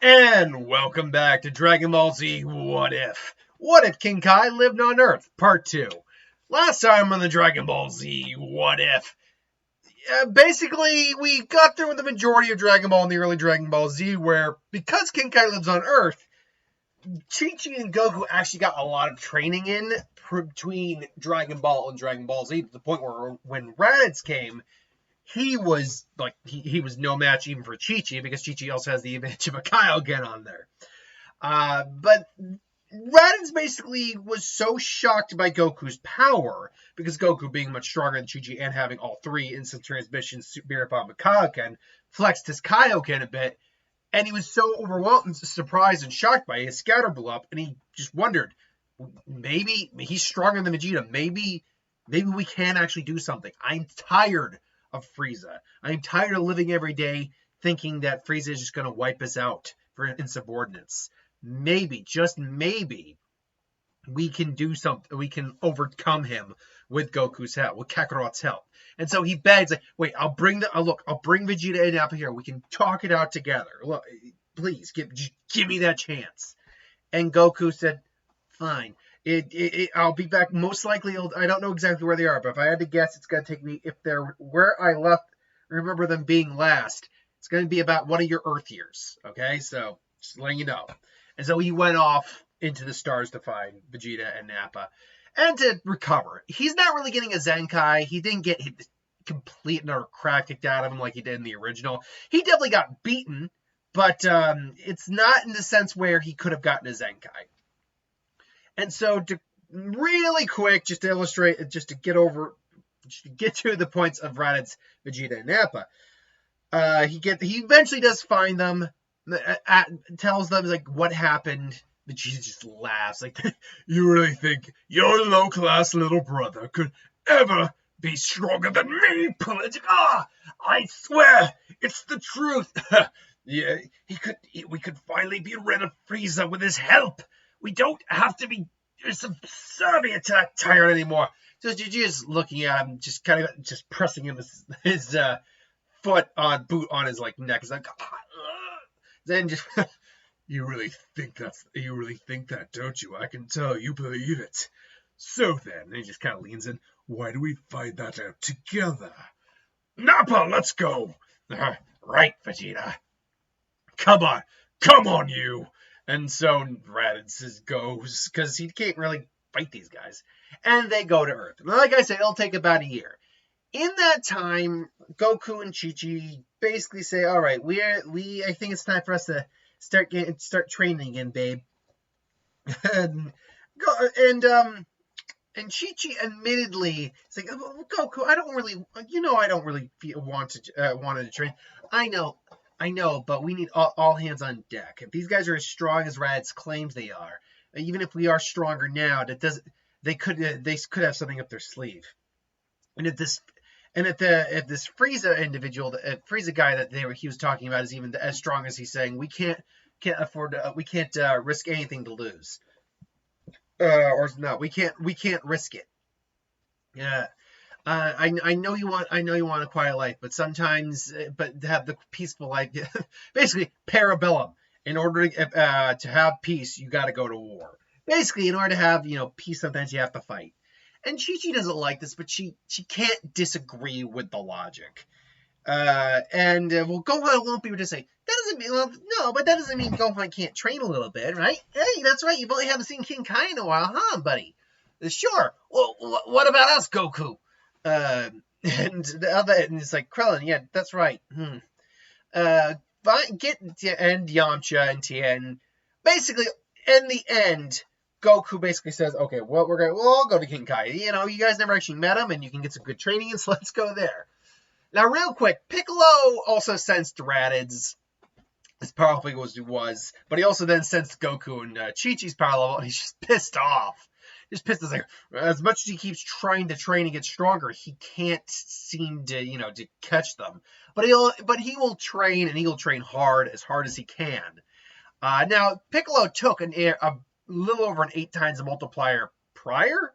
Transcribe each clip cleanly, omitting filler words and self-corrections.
And welcome back to Dragon Ball Z What If? What if King Kai lived on Earth? Part 2. Last time on the Dragon Ball Z What If, basically we got through with the majority of Dragon Ball in the early Dragon Ball Z, where because King Kai lives on Earth, Chi-Chi and Goku actually got a lot of training in between Dragon Ball and Dragon Ball Z, to the point where when Raditz came, he was like he was no match even for Chi-Chi, because Chi-Chi also has the advantage of a Kaioken on there. But Raditz basically was so shocked by Goku's power, because Goku, being much stronger than Chi-Chi and having all three instant transmissions, Spirit Bomb, and Kaioken, flexed his Kaioken a bit, and he was so overwhelmed and surprised and shocked by it, his scatter blew up, and he just wondered, maybe he's stronger than Vegeta. Maybe we can actually do something. I'm tired of Frieza. I'm tired of living every day thinking that Frieza is just going to wipe us out for insubordinates. Maybe, just maybe, we can do something. We can overcome him with Goku's help, with Kakarot's help. And so he begs, like, wait, I'll bring Vegeta and Nappa here. We can talk it out together. Look, please, give me that chance. And Goku said, fine. I'll be back. Most likely, I don't know exactly where they are, but if I had to guess, it's going to take me, if they're where I remember them being last, it's going to be about one of your Earth years. Okay, so just letting you know. And so he went off into the stars to find Vegeta and Nappa and to recover. He's not really getting a Zenkai. He didn't get complete and utter crap kicked out of him like he did in the original. He definitely got beaten, but it's not in the sense where he could have gotten a Zenkai. And so, to really quick, just to illustrate, just to get to the points of Raditz, Vegeta, and Nappa, he eventually does find them, tells them like what happened. Vegeta just laughs, like, you really think your low-class little brother could ever be stronger than me, Politic? I swear, it's the truth. Yeah, we could finally be rid of Frieza with his help. We don't have to be subservient to that tyrant anymore. So Vegeta's looking at him, just kind of just pressing him his boot on his like neck. He's like, then just you really think that, don't you? I can tell you believe it. So then, and he just kind of leans in. Why do we find that out together? Nappa, let's go. Right, Vegeta. Come on, you. And so Raditz goes, because he can't really fight these guys. And they go to Earth. And like I said, it'll take about a year. In that time, Goku and Chi-Chi basically say, all right, I think it's time for us to start training again, babe. and Chi-Chi admittedly is like, Goku, I don't really want to train. I know, but we need all hands on deck. If these guys are as strong as Raditz claims they are, even if we are stronger now, they could have something up their sleeve. And if this Frieza individual, the Frieza guy that he was talking about is even as strong as he's saying, we can't risk anything to lose. We can't risk it. Yeah. I know you want a quiet life, but sometimes, to have the peaceful life, basically parabellum. In order to have peace, you got to go to war. Basically, in order to have peace, sometimes you have to fight. And Chi-Chi doesn't like this, but she can't disagree with the logic. Gohan won't be able to say that doesn't mean but that doesn't mean Gohan can't train a little bit, right? Hey, that's right. You've only haven't seen King Kai in a while, huh, buddy? Sure. Well, what about us, Goku? And it's like, Krillin, yeah, that's right. And Yamcha and Tien. Basically, in the end, Goku basically says, okay, we'll all go to King Kai. You guys never actually met him, and you can get some good training, and so let's go there. Now, real quick, Piccolo also sensed Raditz as powerful as he was, but he also then sensed Goku and Chi-Chi's power level, and he's just pissed off. Just pissed off. Like, as much as he keeps trying to train and get stronger, he can't seem to catch them. But he will train, and he will train hard as he can. Now, Piccolo took a little over an 8 times multiplier prior,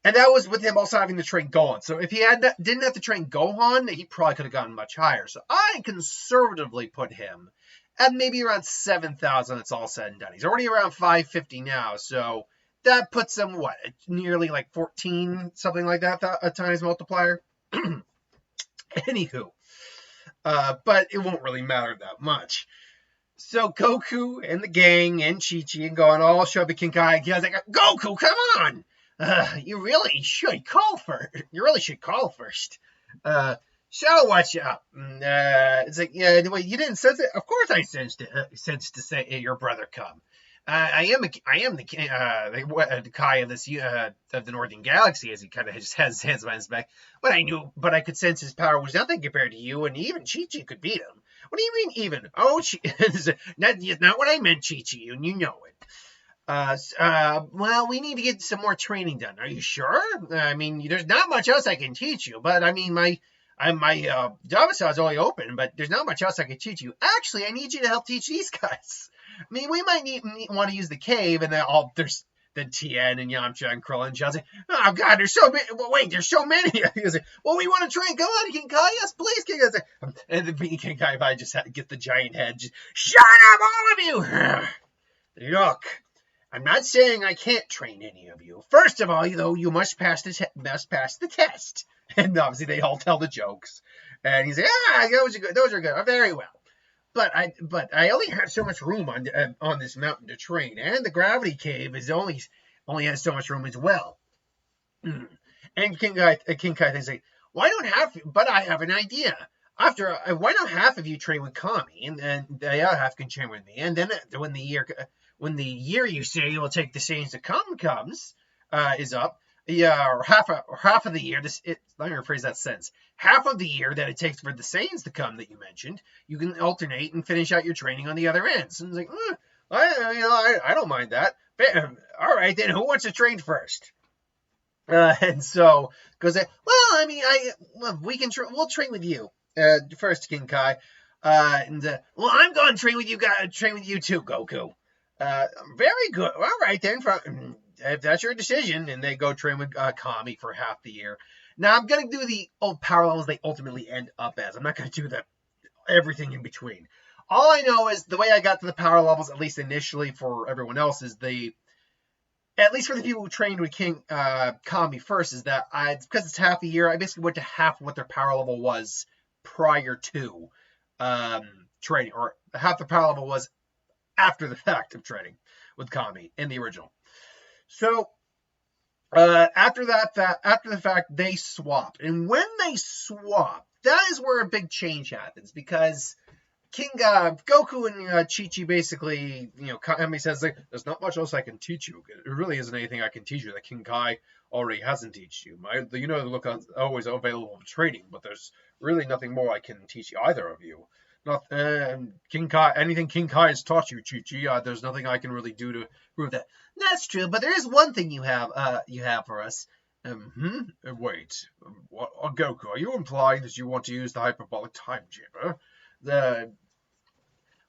and that was with him also having to train Gohan. So if he didn't have to train Gohan, he probably could have gotten much higher. So I conservatively put him at maybe around 7,000. It's all said and done. He's already around 550 now, so that puts him what, nearly like 14, something like that, a times multiplier. Anywho, but it won't really matter that much. So Goku and the gang and Chi-Chi and going all show up at King Kai. He's like, Goku, come on! You really should call first. You really should call first. Shadow, watch out. It's like, yeah, anyway, you didn't sense it. Of course, I sensed it. Sensed to say your brother come. I am the Kai of this of the Northern Galaxy, as he kind of just has his hands behind his back. But I could sense his power was nothing compared to you, and even Chi-Chi could beat him. What do you mean even? Oh, not what I meant, Chi-Chi, and you know it. Well, we need to get some more training done. Are you sure? I mean, there's not much else I can teach you, but I mean, my domicile is only open, but there's not much else I can teach you. Actually, I need you to help teach these guys. I mean, we might want to use the cave, and then there's the Tien and Yamcha and Krillin and Chelsea. Oh God, there's so many. Well, wait, there's so many. He's like, well, we want to train. Come on, King Kai. Yes, please, King Kai. And the King Kai, if I just had to get the giant head, just shut up, all of you. Look, I'm not saying I can't train any of you. First of all, though, you must pass the test. And obviously, they all tell the jokes. And he's like, those are good. Oh, very well. But I only have so much room on this mountain to train, and the gravity cave is only has so much room as well. And King Kai thinks like, why don't half? But I have an idea. Why don't half of you train with Kami, and the other half can train with me, and then when the year you say you will take the Saiyans to come comes is up. Yeah, or half of the year. Let me rephrase that sentence. Half of the year that it takes for the Saiyans to come that you mentioned, you can alternate and finish out your training on the other end. So it's like, I don't mind that. All right, then who wants to train first? And so goes, well, I mean, we'll train with you first, King Kai. Well, I'm going to train with you guys. Train with you too, Goku. Very good. All right then. If that's your decision, and they go train with Kami for half the year. Now, I'm going to do the power levels they ultimately end up as. I'm not going to do everything in between. All I know is the way I got to the power levels, at least initially for everyone else, is at least for the people who trained with King Kami first, is that because it's half a year, I basically went to half of what their power level was prior to training, or half the power level was after the fact of training with Kami in the original. So after the fact, they swap, and when they swap, that is where a big change happens, because Goku and Chi-Chi basically, Kami says, like, there's not much else I can teach you. There really isn't anything I can teach you that King Kai already hasn't taught you. The look always available for training, but there's really nothing more I can teach either of you. King Kai, anything King Kai has taught you, Chi-Chi, there's nothing I can really do to prove that. That's true, but there is one thing you have for us. Wait, Goku, are you implying that you want to use the hyperbolic time chamber?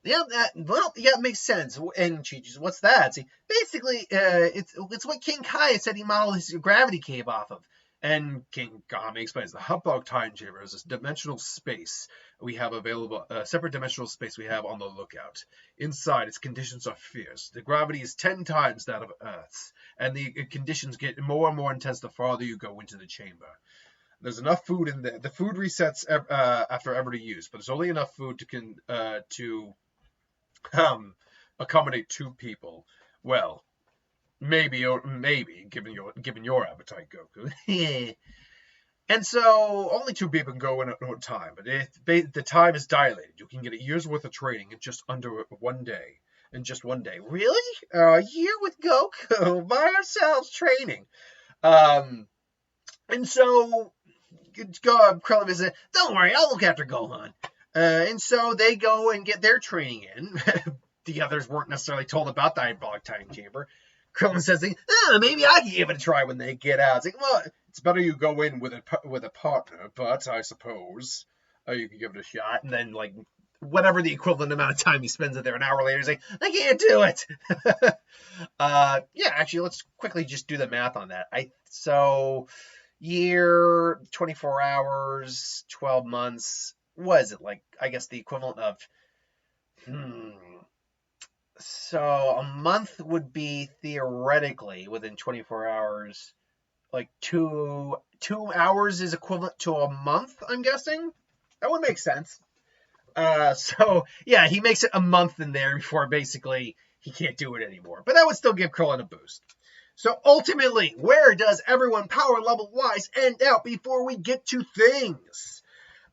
It makes sense. And Chi-Chi's, what's that? See, basically, it's what King Kai said he modeled his gravity cave off of. And King Kami explains the hyperbolic time chamber is a dimensional space we have available, a separate dimensional space we have on the lookout. Inside, its conditions are fierce. The gravity is 10 times that of Earth's, and the conditions get more and more intense the farther you go into the chamber. There's enough food in there. The food resets after every use, but there's only enough food to accommodate 2 people. Well, maybe, given your appetite, Goku. And so, only 2 people can go in at one time, but the time is dilated. You can get a year's worth of training in just under 1 day. In just 1 day. Really? A year with Goku by ourselves training. And so, Krillin is, don't worry, I'll look after Gohan. And so they go and get their training in. The others weren't necessarily told about the hyperbolic time chamber. Krillin says, maybe I can give it a try when they get out. It's like, well, it's better you go in with a partner, but I suppose you can give it a shot. And then, like, whatever the equivalent amount of time he spends there, an hour later, he's like, I can't do it. Actually, let's quickly just do the math on that. So, year, 24 hours, 12 months, what is it, like, I guess the equivalent of Hmm. So a month would be theoretically within 24 hours. Like two hours is equivalent to a month, I'm guessing. That would make sense. So yeah, he makes it a month in there before basically he can't do it anymore. But that would still give Krillin a boost. So ultimately, where does everyone power level wise end out before we get to things?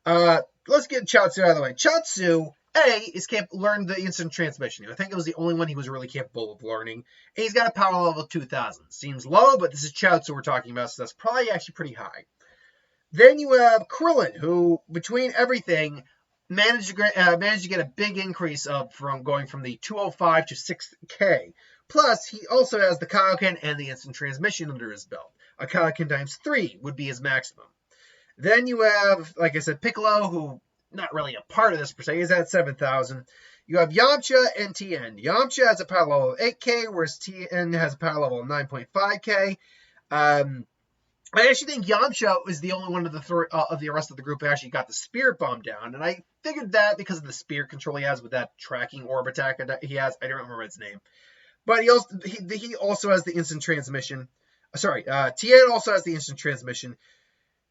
Let's get Chaozu out of the way. Chaozu, is learned the instant transmission. I think it was the only one he was really capable of learning. And he's got a power level of 2000. Seems low, but this is Chaozu we're talking about, so that's probably actually pretty high. Then you have Krillin, who, between everything, managed to get a big increase from going from the 205 to 6K. Plus, he also has the Kaioken and the instant transmission under his belt. A Kaioken times 3 would be his maximum. Then you have, like I said, Piccolo, who not really a part of this per se. He's at 7,000. You have Yamcha and Tien. Yamcha has a power level of 8K, whereas Tien has a power level of 9.5K. I actually think Yamcha is the only one of the rest of the group who actually got the spirit bomb down, and I figured that because of the spirit control he has with that tracking orb attack he has. I don't remember its name, but he also has the instant transmission. Tien also has the instant transmission.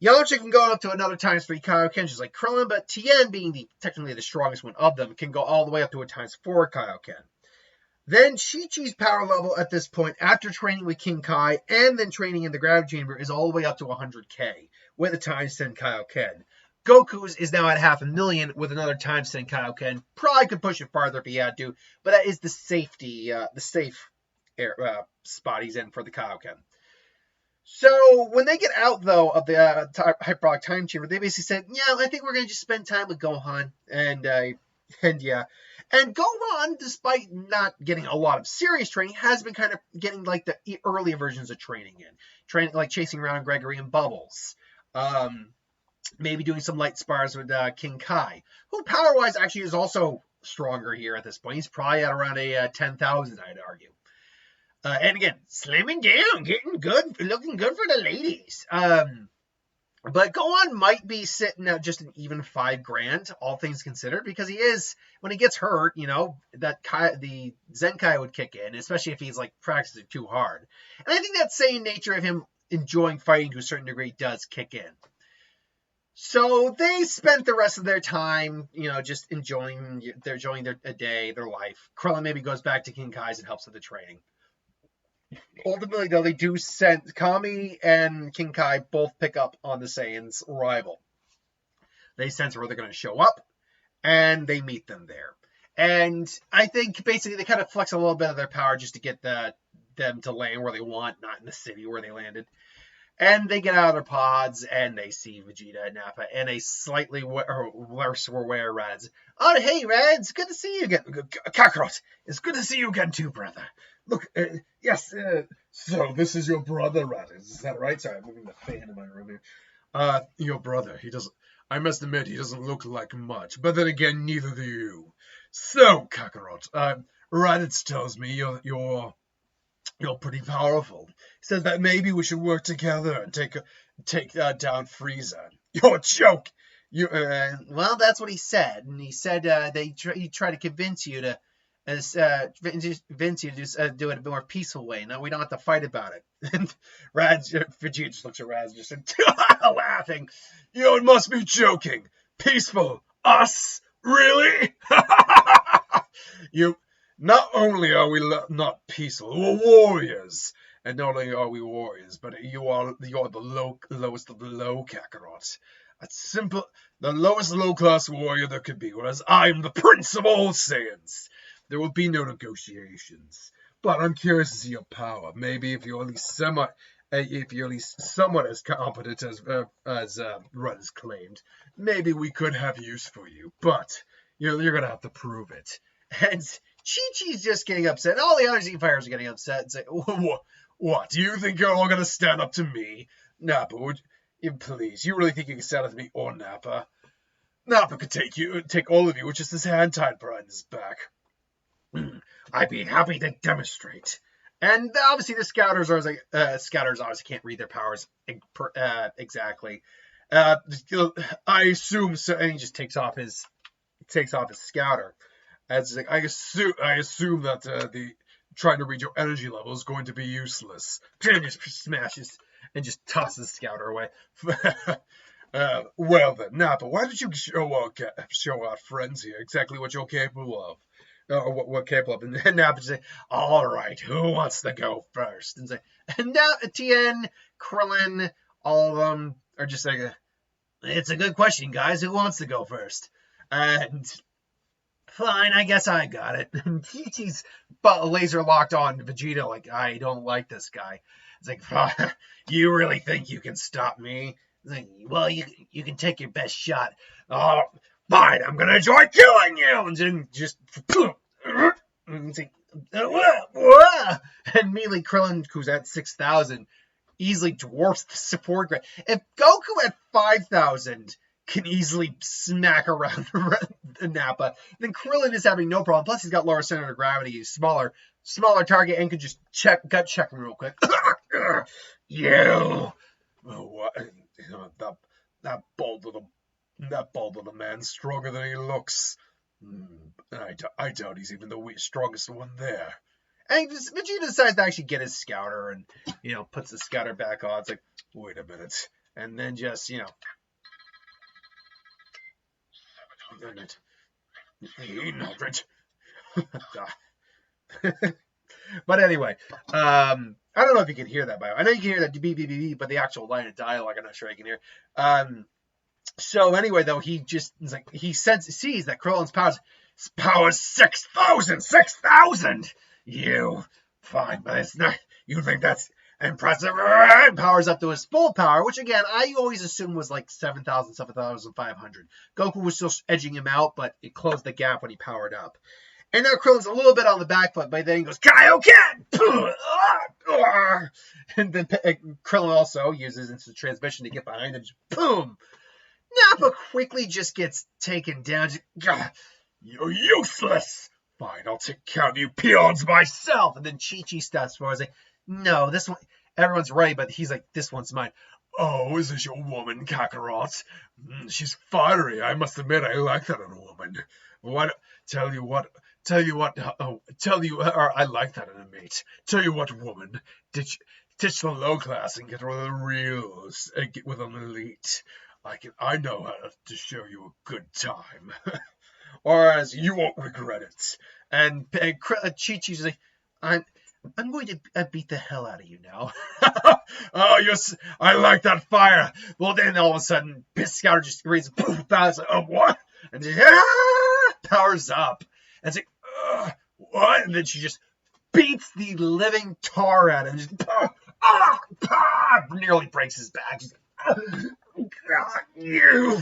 Yamcha can go up to another times 3 Kaioken, just like Krillin, but Tien, being technically the strongest one of them, can go all the way up to a times 4 Kaioken. Then Chi-Chi's power level at this point, after training with King Kai and then training in the Gravity Chamber, is all the way up to 100K with a times 10 Kaioken. Goku's is now at 500,000 with another times 10 Kaioken. Probably could push it farther if he had to, but that is the safe spot he's in for the Kaioken. So when they get out, though, of the hyperbolic time chamber, they basically said, yeah, I think we're going to just spend time with Gohan. And yeah. And Gohan, despite not getting a lot of serious training, has been kind of getting like the earlier versions of training in. Training, like chasing around Gregory and Bubbles. Maybe doing some light spars with King Kai, who power-wise actually is also stronger here at this point. He's probably at around a 10,000, I'd argue. And again, slimming down, getting good, looking good for the ladies. But Gohan might be sitting at just an even $5,000, all things considered, because he is, when he gets hurt, the Zenkai would kick in, especially if he's like practicing too hard. And I think that same nature of him enjoying fighting to a certain degree does kick in. So they spent the rest of their time, just enjoying their day, their life. Krillin maybe goes back to King Kai's and helps with the training. Ultimately, though, they do send Kami and King Kai both pick up on the Saiyan's arrival. They sense where they're going to show up, and they meet them there. And I think basically they kind of flex a little bit of their power just to get them to land where they want, not in the city where they landed. And they get out of their pods, and they see Vegeta and Nappa, and a slightly worse aware Raditz. Oh, hey, Raditz, good to see you again. Kakarot, it's good to see you again too, brother. Look, yes, so this is your brother, Raditz, is that right? Sorry, I'm moving the fan in my room here. Your brother, I must admit, he doesn't look like much, but then again, neither do you. So, Kakarot, Raditz tells me you're pretty powerful. He says that maybe we should work together and take down Frieza. You're a joke. Well, that's what he said, and he said he tried to convince you to do it a more peaceful way. No, we don't have to fight about it. And Vegeta just looks at Raz and just said, laughing. It must be joking. Peaceful. Us? Really? Not only are we not peaceful, we're warriors. And not only are we warriors, but you're the lowest of the low, Kakarot. That's simple. The lowest low-class warrior there could be, whereas I'm the prince of all Saiyans. There will be no negotiations. But I'm curious to see your power. Maybe if you're at least somewhat as competent as Rudd has claimed, maybe we could have use for you. But you're gonna have to prove it. And Chi-Chi's just getting upset. All the other Z-Fighters are getting upset and say, what? Do you think you're all gonna stand up to me? Nappa, please, you really think you can stand up to me or Nappa? Nappa could take all of you with just his hand tied behind his back. I'd be happy to demonstrate. And obviously the scouters are like, scouters obviously can't read their powers exactly. I assume so, and he just takes off his scouter. As like, I assume that the trying to read your energy level is going to be useless. And just smashes and just tosses Scouter away. Well then, Nappa, why don't you show our friends here exactly what you're capable of? Or what capable of? And then Nappa just say, all right, who wants to go first? And say, and now Tien, Krillin, all of them are just like, it's a good question, guys. Who wants to go first? And fine, I guess I got it. And Chi-Chi's laser locked on Vegeta, like, I don't like this guy. It's like, you really think you can stop me? Like, well, you can take your best shot. Oh, fine, I'm gonna enjoy killing you. And then just, and immediately Krillin, who's at 6,000, easily dwarfs the support grade. If Goku at 5,000 can easily smack around Nappa, then Krillin is having no problem. Plus, he's got lower center of gravity, he's smaller target, and can just gut check him real quick. You, what? That bald little man's stronger than he looks. I doubt he's even the strongest one there. And Vegeta decides to actually get his Scouter and, puts the Scouter back on. It's like, wait a minute. And then just, 800. But anyway, I don't know if you can hear that, by the way. I know you can hear that beep, beep, beep, beep, but the actual line of dialogue, I'm not sure I can hear. So anyway, though, he just sees that Krillin's power's 6,000. You, fine, but it's not. You think that's impressive? Powers up to his full power, which again I always assumed was like 7,000, 7,500. Goku was still edging him out, but it closed the gap when he powered up. And now Krillin's a little bit on the back foot, but then he goes, Kaioken! And then Krillin also uses instant transmission to get behind him. Just, boom! Nappa quickly just gets taken down. You're useless! Fine, I'll take care of you peons myself. And then Chi-Chi steps forward. Like, no, this one, everyone's ready, but he's like, this one's mine. Oh, is this your woman, Kakarot? She's fiery. I must admit, I like that in a woman. Tell you what, I like that in a mate. Tell you what, woman, ditch the low class and get with the reals, and get with an elite. I know how to show you a good time. Or as you won't regret it. And Chi-Chi's like, I'm going to beat the hell out of you now. Oh, yes, I like that fire. Well, then all of a sudden, Scouter just raises, boom, powers. Oh, what? And just, powers up. And it's like, what? And then she just beats the living tar out of him. Just, nearly breaks his back. She's like, God, you.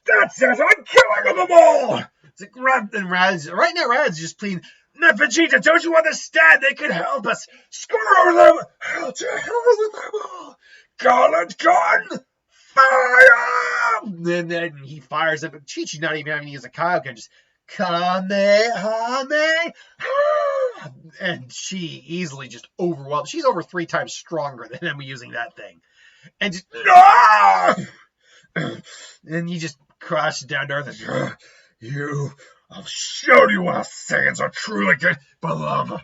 That's it. I'm killing them all. It's like, and right now, Rad's just pleading, Vegeta, don't you understand? They can help us. Screw them. To hell with them all. Gauntlet gun. Fire! And then he fires up. Chi-Chi not even having to use a Kaioken, just Kamehame. And she easily just overwhelmed. She's over 3 times stronger than him using that thing. And just, and he just crashes down to earth. I'll show you what Saiyans are truly good, beloved.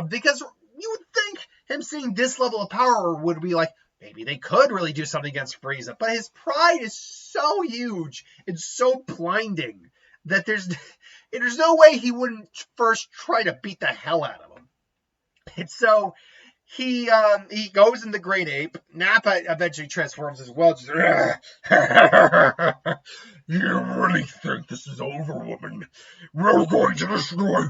Because you would think him seeing this level of power would be like, maybe they could really do something against Frieza. But his pride is so huge and so blinding that there's no way he wouldn't first try to beat the hell out of him. And so he goes into Great Ape. Nappa eventually transforms as well. Just, you really think this is over, woman? We're going to destroy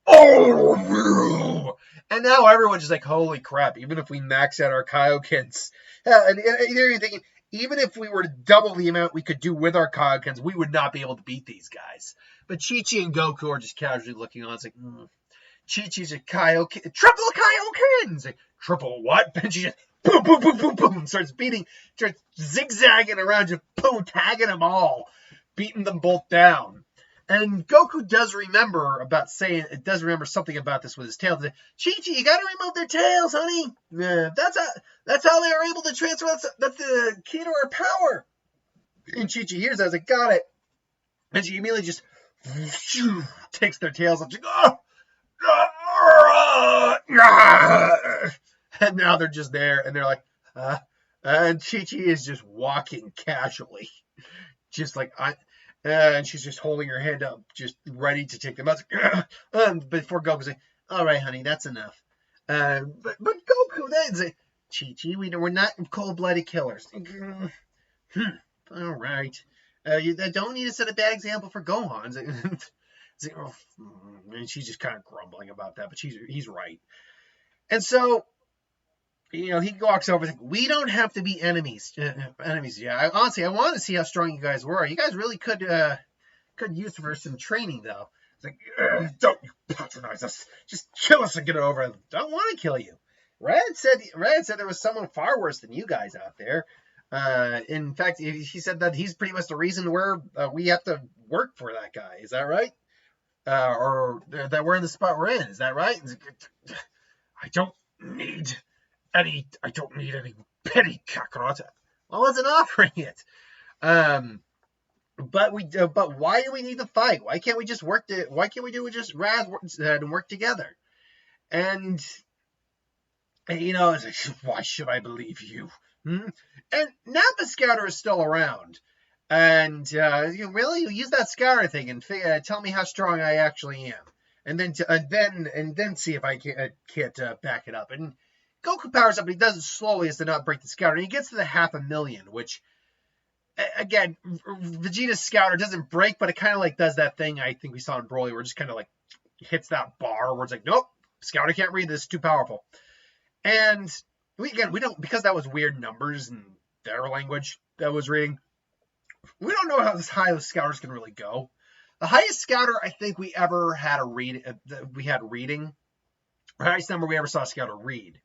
all of you. And now everyone's just like, holy crap, even if we max out our Kaiokens. And you're thinking, even if we were to double the amount we could do with our Kaiokens, we would not be able to beat these guys. But Chi-Chi and Goku are just casually looking on. It's like, Chi-Chi's a Kaioken, triple Kaioken! Like, triple what? And she just, boom, boom, boom, boom, boom, starts zigzagging around, just boom, tagging them all, beating them both down. And Goku does remember something about this with his tail. Chi-Chi, you gotta remove their tails, honey. Yeah, that's how they are able to transfer. That's the key to our power. And Chi-Chi hears that. I was like, got it. And she immediately just takes their tails up. And now they're just there, and they're like, and Chi-Chi is just walking casually, just like and she's just holding her hand up, just ready to take them out. Before Goku's like, "All right, honey, that's enough." But Goku then say, "Chi-Chi, we're not cold-blooded killers." All right, you don't need to set a bad example for Gohan. And she's just kind of grumbling about that, but he's right. And so, he walks over and like, we don't have to be enemies. Enemies, yeah. Honestly, I want to see how strong you guys were. You guys really could use for some training, though. It's like, don't you patronize us. Just kill us and get it over. I don't want to kill you. Red said there was someone far worse than you guys out there. In fact, he said that he's pretty much the reason we have to work for that guy. Is that right? Or that we're in the spot we're in. Is that right? I don't need any pity, Kakarot. I wasn't offering it. But why do we need to fight? Why can't we just why can't we do it just and work together? And it's like, why should I believe you? And Nappa Scouter is still around. And you use that Scouter thing and tell me how strong I actually am. And then see if I can't back it up. And Goku powers up, but he does it slowly as to not break the Scouter. And he gets to the 500,000, which, again, Vegeta's Scouter doesn't break, but it kind of like does that thing I think we saw in Broly, where it just kind of like hits that bar where it's like, nope, Scouter can't read this, it's too powerful. And we don't, because that was weird numbers in their language that was reading, we don't know how this high the Scouters can really go. The highest Scouter I think we ever had reading, the highest number we ever saw a Scouter read,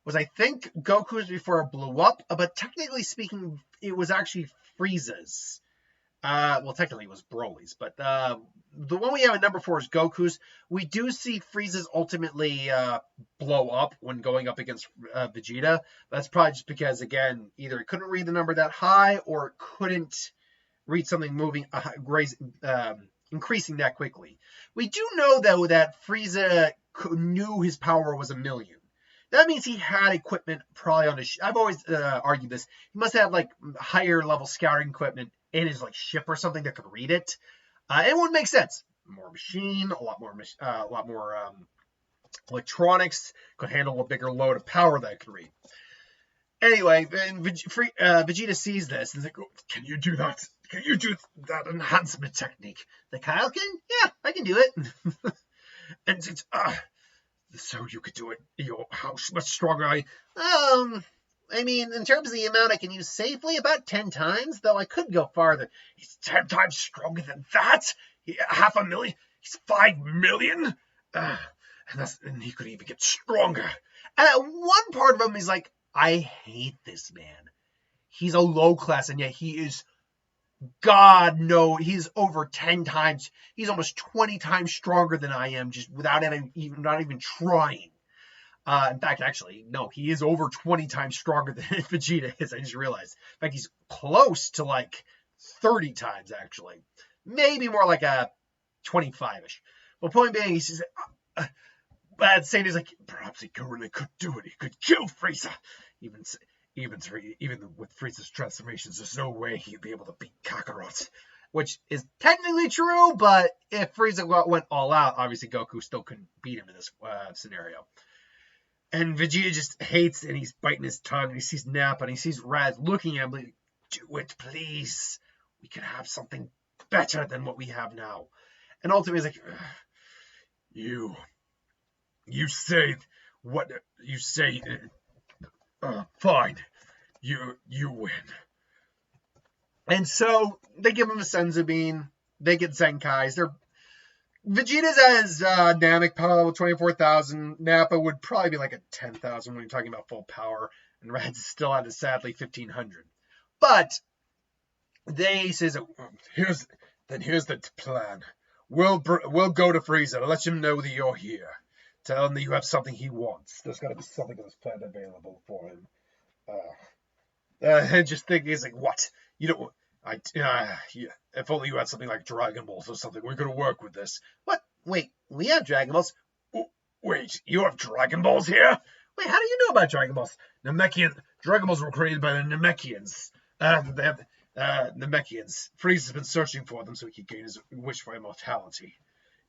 was I think Goku's before it blew up, but technically speaking, it was actually Frieza's. Well, technically it was Broly's, but the one we have at number 4 is Goku's. We do see Frieza's ultimately blow up when going up against Vegeta. That's probably just because, again, either it couldn't read the number that high or it couldn't read something increasing that quickly. We do know, though, that Frieza knew his power was 1,000,000. That means he had equipment probably on his I've always argued this. He must have like higher level scouting equipment in his like ship or something that could read it. It would make sense. More machine, a lot more electronics, could handle a bigger load of power that it could read. Anyway, Vegeta sees this and is like, "Can you do that? Can you do that enhancement technique?" The Kyle can? Yeah, I can do it. And it's so you could do it. How much stronger are you? I mean, in terms of the amount I can use safely, about 10 times, though I could go farther. He's 10 times stronger than that? 500,000? He's 5,000,000? And he could even get stronger. And at one part of him, he's like, I hate this man. He's a low class, and yet he is, God, no, he's over 10 times, he's almost 20 times stronger than I am, just without not even trying. In fact, actually, no, he is over 20 times stronger than Vegeta is. I just realized. In fact, he's close to like 30 times, actually. Maybe more like a 25-ish. But point being, he says, but at the same time, he's like, perhaps he really could do it. He could kill Frieza. Even with Frieza's transformations, there's no way he'd be able to beat Kakarot. Which is technically true, but if Frieza went all out, obviously Goku still couldn't beat him in this scenario. And Vegeta just hates it, and he's biting his tongue, and he sees Nappa, and he sees Raz looking at him like, do it, please. We can have something better than what we have now. And ultimately he's like, you say what you say. Fine. You win. And so they give him a Senzu Bean. They get Zenkais. Vegeta's as Namek power level 24,000. Nappa would probably be like a 10,000 when you're talking about full power. And Rad's still at, sadly, 1,500. But they says, here's the plan. We'll go to Frieza to let him know that you're here. Tell him that you have something he wants. There's got to be something in this plan available for him. And just think, he's like, what? You don't. Yeah, if only you had something like Dragon Balls or something, we could work with this. What? Wait, we have Dragon Balls. Wait, you have Dragon Balls here? Wait, how do you know about Dragon Balls? Dragon Balls were created by the Namekians. They have Namekians. Frieza's been searching for them so he can gain his wish for immortality.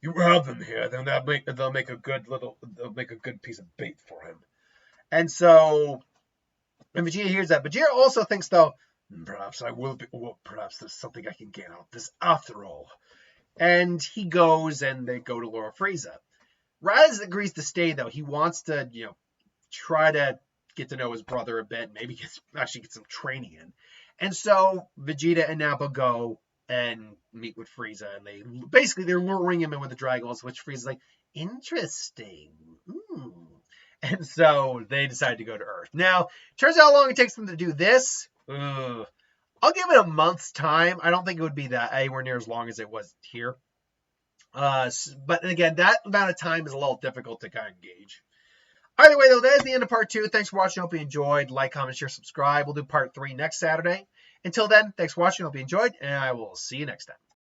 You have them here, then they'll make a good piece of bait for him. And so, and Vegeta hears that. Vegeta also thinks, though, perhaps I will be. Well, perhaps there's something I can gain out of this after all. And he goes, and they go to Lord Frieza. Raditz agrees to stay, though. He wants to, try to get to know his brother a bit, maybe actually get some training in. And so Vegeta and Nappa go and meet with Frieza, and they're luring him in with the Dragon Balls, which Frieza's like, interesting. And so they decide to go to Earth. Now, turns out how long it takes them to do this. I'll give it a month's time. I don't think it would be that anywhere near as long as it was here. But again, that amount of time is a little difficult to kind of gauge. Either way, though, that is the end of part 2. Thanks for watching. Hope you enjoyed. Like, comment, share, subscribe. We'll do part 3 next Saturday. Until then, thanks for watching. Hope you enjoyed, and I will see you next time.